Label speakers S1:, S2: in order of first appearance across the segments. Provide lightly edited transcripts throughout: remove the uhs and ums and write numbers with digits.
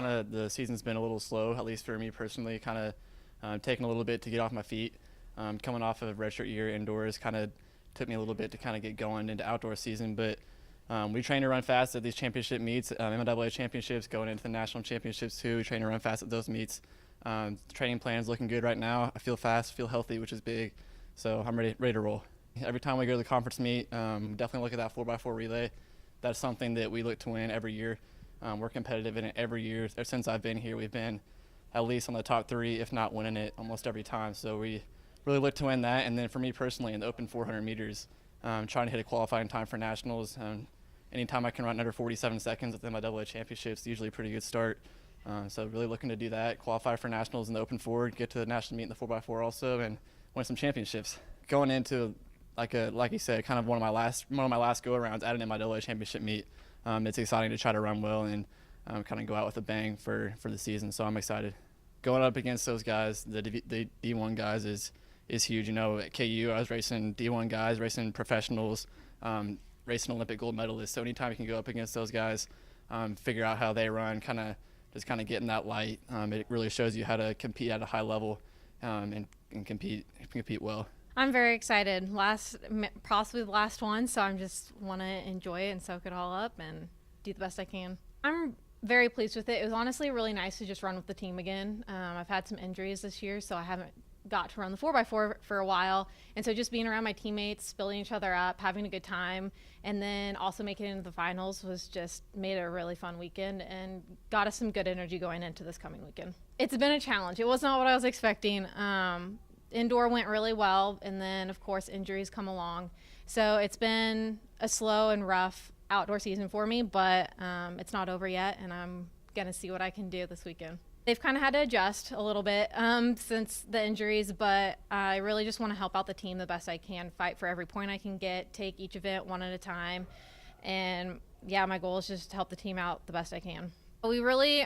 S1: kind of the season's been a little slow, at least for me personally, kind of taking a little bit to get off my feet. Coming off of redshirt year indoors kind of took me a little bit to kind of get going into outdoor season, but we train to run fast at these championship meets, MIAA championships, going into the national championships too. We train to run fast at those meets. Training plan's looking good right now. I feel fast, feel healthy, which is big, so I'm ready to roll. Every time we go to the conference meet, definitely look at that 4x4 relay. That's something that we look to win every year. We're competitive in it every year. Since I've been here, we've been at least on the top 3, if not winning it almost every time. So we really look to win that. And then for me personally, in the open 400 meters, trying to hit a qualifying time for nationals. Anytime I can run under 47 seconds at the MIAA championships, usually a pretty good start. So really looking to do that, qualify for nationals in the open 4, get to the national meet in the 4x4 also, and win some championships. Going into like you said, kind of one of my last go-arounds at an MIAA championship meet. It's exciting to try to run well and kind of go out with a bang for the season. So I'm excited. Going up against those guys, the D1 guys, is huge. You know, at KU, I was racing D1 guys, racing professionals, racing Olympic gold medalists. So anytime you can go up against those guys, figure out how they run, kind of get in that light. It really shows you how to compete at a high level and compete well.
S2: I'm very excited. Possibly the last one, so I just want to enjoy it and soak it all up and do the best I can. I'm very pleased with it. It was honestly really nice to just run with the team again. I've had some injuries this year, so I haven't got to run the 4x4 for a while, and so just being around my teammates, building each other up, having a good time, and then also making it into the finals made it a really fun weekend and got us some good energy going into this coming weekend. It's been a challenge. It was not what I was expecting. Indoor went really well, and then of course injuries come along, so it's been a slow and rough outdoor season for me, but it's not over yet, and I'm gonna see what I can do this weekend. They've kind of had to adjust a little bit since the injuries, but I really just want to help out the team the best I can, fight for every point I can get, take each event one at a time, and yeah, my goal is just to help the team out the best I can. We really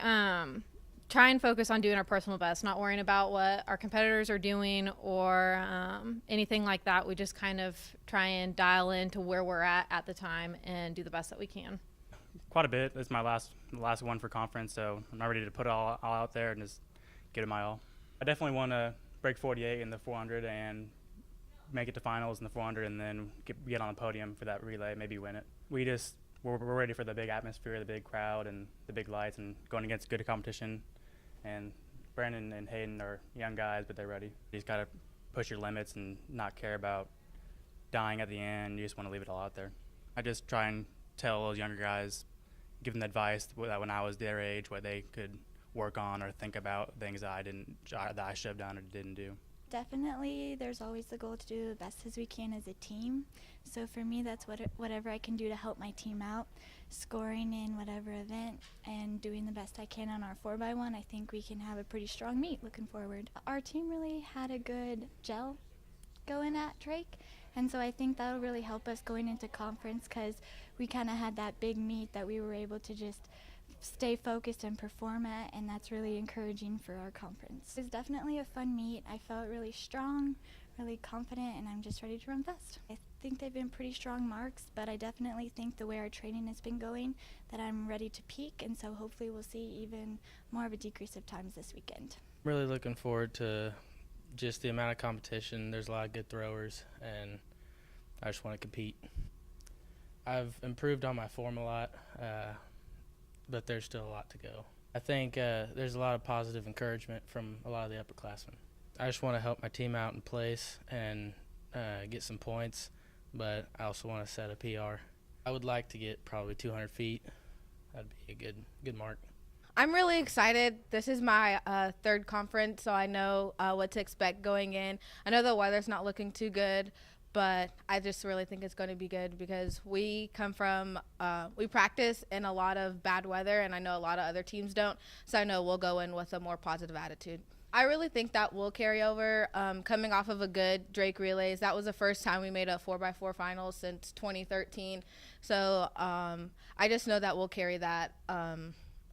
S2: try and focus on doing our personal best, not worrying about what our competitors are doing or anything like that. We just kind of try and dial into where we're at the time and do the best that we can.
S3: Quite a bit. It's my last one for conference, so I'm not ready to put it all out there and just give it my all. I definitely want to break 48 in the 400 and make it to finals in the 400 and then get on the podium for that relay, maybe win it. We're ready for the big atmosphere, the big crowd, and the big lights, and going against good competition. And Brandon and Hayden are young guys, but they're ready. You just got to push your limits and not care about dying at the end. You just want to leave it all out there. I just try and tell those younger guys, give them advice that when I was their age, what they could work on or think about, things that I should have done or didn't do.
S4: Definitely, there's always the goal to do the best as we can as a team. So for me, that's whatever I can do to help my team out, scoring in whatever event and doing the best I can on our 4x1. I think we can have a pretty strong meet looking forward. Our team really had a good gel going at Drake, and so I think that'll really help us going into conference because we kind of had that big meet that we were able to just stay focused and perform at, and that's really encouraging for our conference. It was definitely a fun meet. I felt really strong, really confident, and I'm just ready to run fast. I think they've been pretty strong marks, but I definitely think the way our training has been going that I'm ready to peak, and so hopefully we'll see even more of a decrease of times this weekend.
S5: Really looking forward to just the amount of competition. There's a lot of good throwers, and I just want to compete. I've improved on my form a lot, but there's still a lot to go. I think there's a lot of positive encouragement from a lot of the upperclassmen. I just want to help my team out in place and get some points, but I also want to set a PR. I would like to get probably 200 feet. That'd be a good mark.
S6: I'm really excited. This is my third conference, so I know what to expect going in. I know the weather's not looking too good, but I just really think it's going to be good because we come from, we practice in a lot of bad weather, and I know a lot of other teams don't, so I know we'll go in with a more positive attitude. I really think that will carry over. Coming off of a good Drake Relays, that was the first time we made a 4x4 final since 2013, so I just know that we'll carry that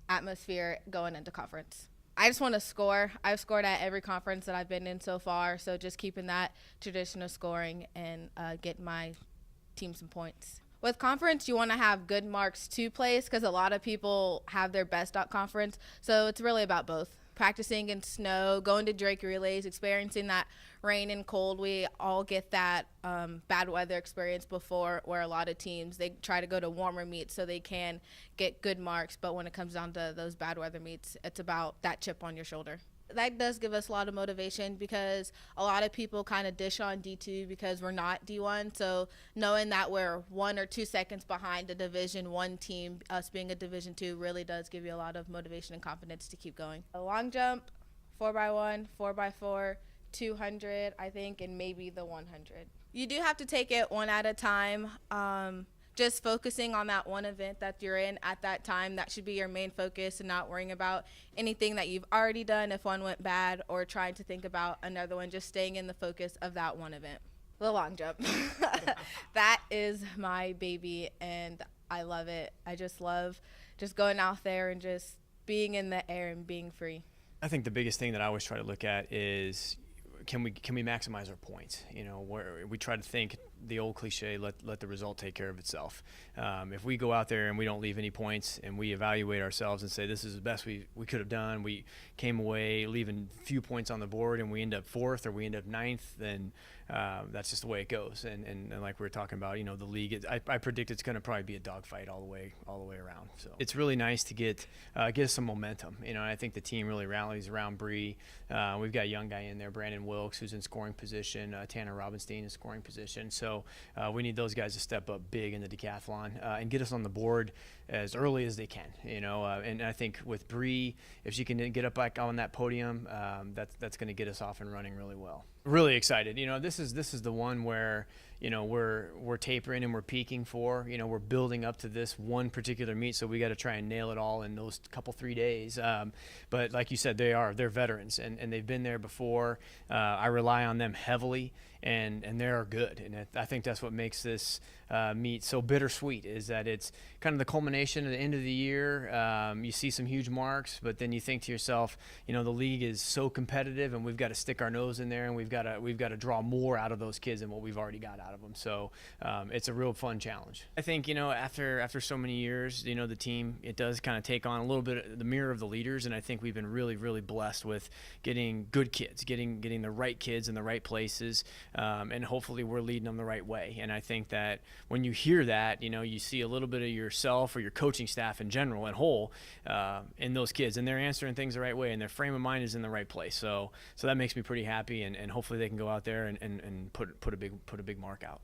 S6: atmosphere going into conference. I just want to score. I've scored at every conference that I've been in so far, so just keeping that tradition of scoring and get my team some points. With conference, you want to have good marks to place because a lot of people have their best at conference. So it's really about both. Practicing in snow, going to Drake relays, experiencing that rain and cold. We all get that bad weather experience before, where a lot of teams, they try to go to warmer meets so they can get good marks. But when it comes down to those bad weather meets, it's about that chip on your shoulder. That does give us a lot of motivation because a lot of people kind of dish on D2 because we're not D1. So knowing that we're 1 or 2 seconds behind a Division I team, us being a Division II, really does give you a lot of motivation and confidence to keep going. A long jump, 4x1, 4x4, 200, I think, and maybe the 100. You do have to take it one at a time. Just focusing on that one event that you're in at that time, that should be your main focus, and not worrying about anything that you've already done if one went bad, or trying to think about another one, just staying in the focus of that one event. The long jump. That is my baby, and I love it. I just love just going out there and just being in the air and being free.
S7: I think the biggest thing that I always try to look at is can we maximize our points? You know, where we try to think the old cliche, let the result take care of itself. If we go out there and we don't leave any points and we evaluate ourselves and say this is the best we could have done, we came away leaving few points on the board and we end up 4th or we end up 9th, then that's just the way it goes. And like we were talking about, you know, the league, I predict it's going to probably be a dogfight all the way around. So it's really nice to get us some momentum. You know, and I think the team really rallies around Bree. We've got a young guy in there, Brandon Wilkes, who's in scoring position, Tanner Robinstein in scoring position. So we need those guys to step up big in the decathlon and get us on the board as early as they can. You know, and I think with Bree, if she can get up back on that podium, that's going to get us off and running really well. Really excited. You know, this is the one where, you know, we're tapering and we're peaking for. You know, we're building up to this one particular meet, so we got to try and nail it all in those 3 days. But like you said, they're veterans and they've been there before. I rely on them heavily, and they're good. And I think that's what makes this meet so bittersweet, is that it's kind of the culmination at the end of the year. You see some huge marks, but then you think to yourself, you know, the league is so competitive, and we've got to stick our nose in there, and we've got to draw more out of those kids than what we've already got out of them. So it's a real fun challenge. I think, you know, after so many years, you know, the team, it does kind of take on a little bit of the mirror of the leaders, and I think we've been really, really blessed with getting good kids, getting the right kids in the right places, and hopefully we're leading them the right way. And I think that when you hear that, you know, you see a little bit of yourself or your coaching staff in general and whole in those kids, and they're answering things the right way, and their frame of mind is in the right place. So that makes me pretty happy, and hopefully they can go out there and put a big mark out.